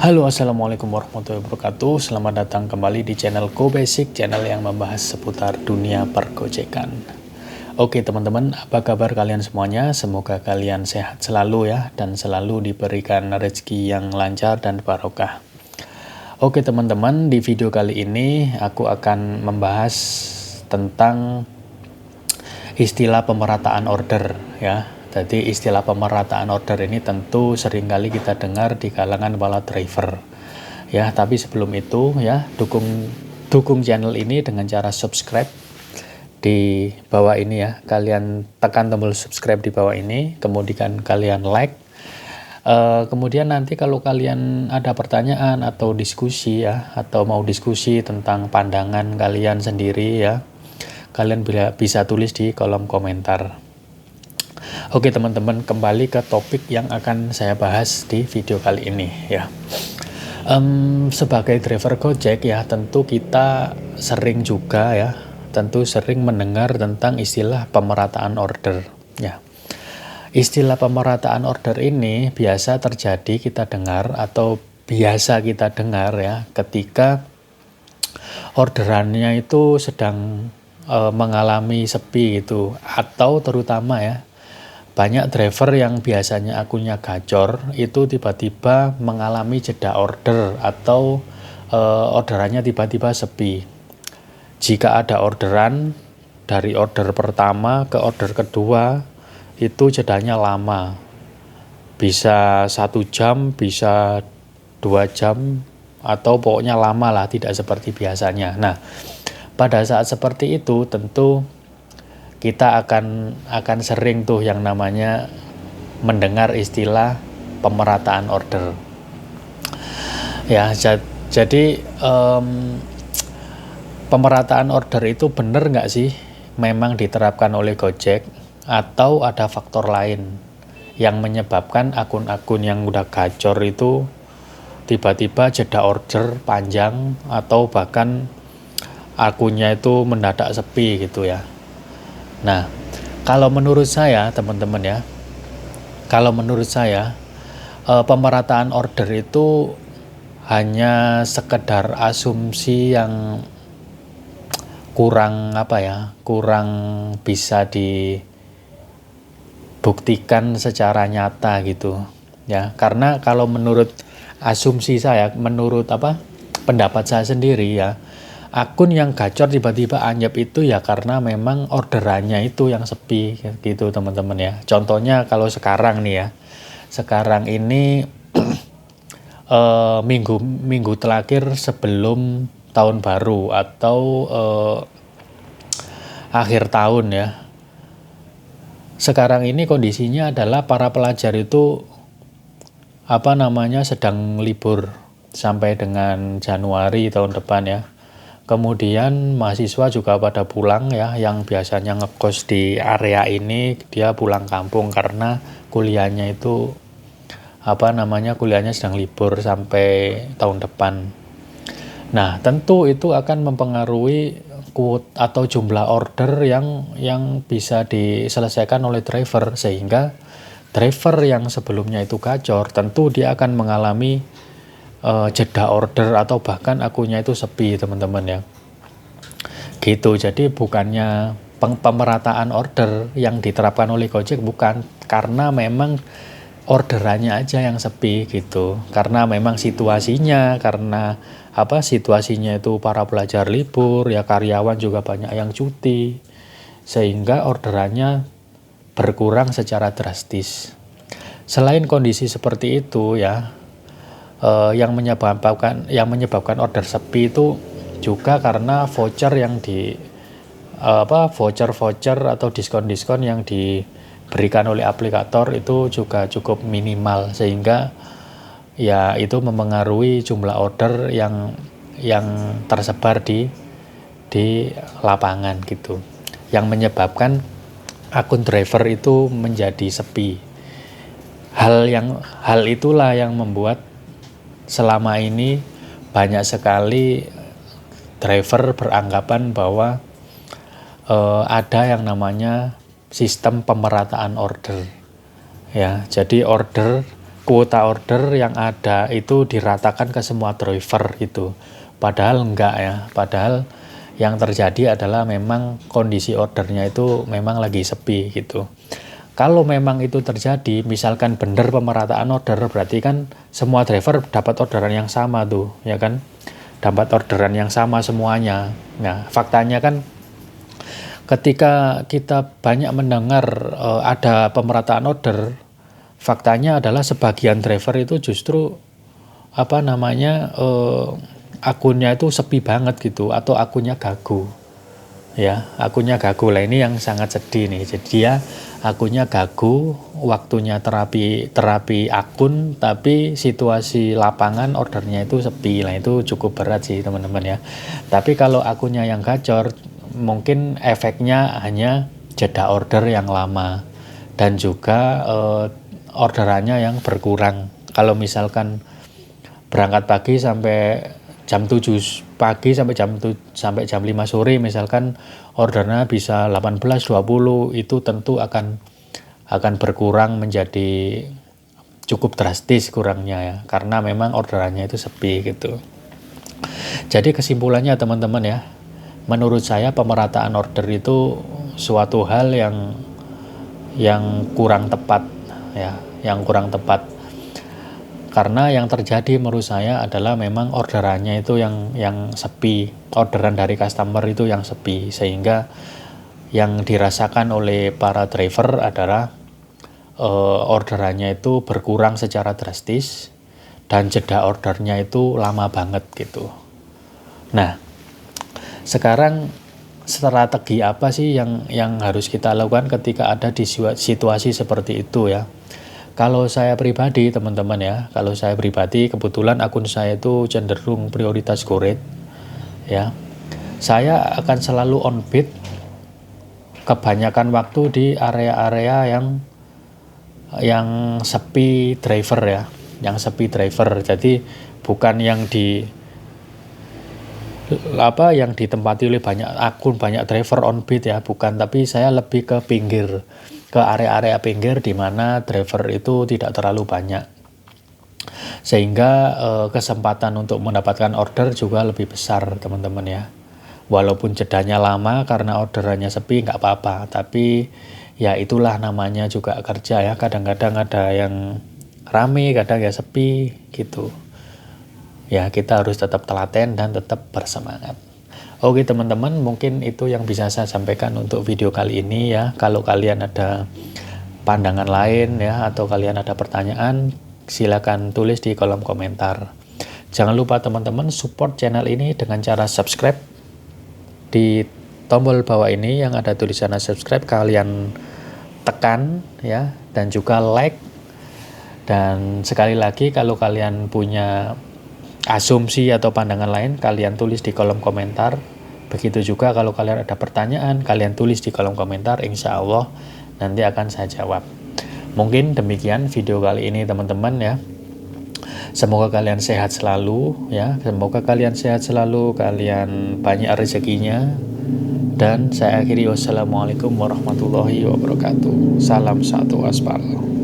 Halo, assalamualaikum warahmatullahi wabarakatuh. Selamat datang kembali di channel Go Basic, channel yang membahas seputar dunia pergojekan. Oke teman-teman, apa kabar kalian semuanya? Semoga kalian sehat selalu ya, dan selalu diberikan rezeki yang lancar dan barokah. Oke teman-teman, di video kali ini aku akan membahas tentang istilah pemerataan order ya. Jadi istilah pemerataan order ini tentu seringkali kita dengar di kalangan para driver. Ya, tapi sebelum itu ya, dukung channel ini dengan cara subscribe di bawah ini ya. Kalian tekan tombol subscribe di bawah ini, kemudian kalian like. Kemudian nanti kalau kalian ada pertanyaan atau diskusi ya, atau mau diskusi tentang pandangan kalian sendiri ya, kalian bisa tulis di kolom komentar. Oke teman-teman, kembali ke topik yang akan saya bahas di video kali ini ya. Sebagai driver Gojek ya, tentu kita sering juga ya, tentu sering mendengar tentang istilah pemerataan order ya. Istilah pemerataan order ini biasa terjadi kita dengar atau biasa kita dengar ya ketika orderannya itu sedang mengalami sepi gitu, atau terutama ya banyak driver yang biasanya akunnya gacor itu tiba-tiba mengalami jeda order atau orderannya tiba-tiba sepi. Jika ada orderan dari order pertama ke order kedua itu jedanya lama, bisa 1 jam, bisa 2 jam, atau pokoknya lama lah, tidak seperti biasanya. Nah, pada saat seperti itu tentu kita akan sering tuh yang namanya mendengar istilah pemerataan order. Ya, jadi pemerataan order itu benar nggak sih memang diterapkan oleh Gojek, atau ada faktor lain yang menyebabkan akun-akun yang udah gacor itu tiba-tiba jeda order panjang, atau bahkan akunnya itu mendadak sepi gitu ya. Nah, kalau menurut saya teman-teman ya, pemerataan order itu hanya sekedar asumsi yang kurang bisa dibuktikan secara nyata gitu ya. Karena kalau menurut asumsi saya, menurut pendapat saya sendiri ya, akun yang gacor tiba-tiba anyep itu ya karena memang orderannya itu yang sepi gitu teman-teman ya. Contohnya kalau sekarang nih ya, sekarang ini minggu terakhir sebelum tahun baru atau akhir tahun ya. Sekarang ini kondisinya adalah para pelajar itu sedang libur sampai dengan Januari tahun depan ya. Kemudian mahasiswa juga pada pulang ya, yang biasanya ngekos di area ini dia pulang kampung karena kuliahnya itu kuliahnya sedang libur sampai tahun depan. Nah, tentu itu akan mempengaruhi quote atau jumlah order yang bisa diselesaikan oleh driver, sehingga driver yang sebelumnya itu gacor tentu dia akan mengalami jeda order atau bahkan akunnya itu sepi teman-teman ya gitu. Jadi bukannya pemerataan order yang diterapkan oleh Gojek, bukan, karena memang orderannya aja yang sepi gitu, karena memang situasinya itu para pelajar libur ya, karyawan juga banyak yang cuti, sehingga orderannya berkurang secara drastis. Selain kondisi seperti itu ya, yang menyebabkan order sepi itu juga karena voucher atau diskon-diskon yang diberikan oleh aplikator itu juga cukup minimal, sehingga ya itu mempengaruhi jumlah order yang tersebar di lapangan gitu, yang menyebabkan akun driver itu menjadi sepi. Hal itulah yang membuat selama ini banyak sekali driver beranggapan bahwa ada yang namanya sistem pemerataan order ya. Jadi order kuota order yang ada itu diratakan ke semua driver gitu. Padahal enggak ya, padahal yang terjadi adalah memang kondisi ordernya itu memang lagi sepi gitu. Kalau memang itu terjadi, misalkan benar pemerataan order, berarti kan semua driver dapat orderan yang sama tuh, ya kan? Dapat orderan yang sama semuanya. Nah, faktanya kan ketika kita banyak mendengar ada pemerataan order, faktanya adalah sebagian driver itu justru akunnya itu sepi banget gitu, atau akunnya gagu. Ya, akunnya gagu lah, ini yang sangat sedih nih. Jadi dia akunnya gagu, waktunya terapi akun, tapi situasi lapangan ordernya itu sepi lah, itu cukup berat sih teman-teman ya. Tapi kalau akunnya yang gacor, mungkin efeknya hanya jeda order yang lama dan juga orderannya yang berkurang. Kalau misalkan berangkat pagi sampai jam 7 pagi sampai jam 5 sore, misalkan ordernya bisa 18-20, itu tentu akan berkurang menjadi cukup drastis kurangnya ya, karena memang orderannya itu sepi gitu. Jadi kesimpulannya teman-teman ya, menurut saya pemerataan order itu suatu hal yang kurang tepat ya, yang kurang tepat. Karena yang terjadi menurut saya adalah memang orderannya itu yang sepi, orderan dari customer itu yang sepi, sehingga yang dirasakan oleh para driver adalah orderannya itu berkurang secara drastis dan jeda ordernya itu lama banget gitu. Nah, sekarang strategi apa sih yang harus kita lakukan ketika ada di situasi seperti itu ya? Kalau saya pribadi teman-teman ya, kalau saya pribadi kebetulan akun saya itu cenderung prioritas go rate ya. Saya akan selalu on bid kebanyakan waktu di area-area yang sepi driver ya, yang sepi driver. Jadi bukan yang ditempati oleh banyak akun, banyak driver on bid ya, bukan, tapi saya lebih ke pinggir, ke area-area pinggir di mana driver itu tidak terlalu banyak, sehingga kesempatan untuk mendapatkan order juga lebih besar teman-teman ya. Walaupun jedanya lama karena orderannya sepi nggak apa-apa, tapi ya itulah namanya juga kerja ya, kadang-kadang ada yang rame, kadang ya sepi gitu. Ya, kita harus tetap telaten dan tetap bersemangat. Oke teman-teman, mungkin itu yang bisa saya sampaikan untuk video kali ini ya. Kalau kalian ada pandangan lain ya, atau kalian ada pertanyaan, silakan tulis di kolom komentar. Jangan lupa teman-teman support channel ini dengan cara subscribe. Di tombol bawah ini yang ada tulisan subscribe, kalian tekan ya, dan juga like. Dan sekali lagi, kalau kalian punya asumsi atau pandangan lain, kalian tulis di kolom komentar. Begitu juga kalau kalian ada pertanyaan, kalian tulis di kolom komentar, insya Allah nanti akan saya jawab. Mungkin demikian video kali ini teman-teman ya. Semoga kalian sehat selalu ya, semoga kalian sehat selalu, kalian banyak rezekinya. Dan saya akhiri, wassalamualaikum warahmatullahi wabarakatuh. Salam satu aspal.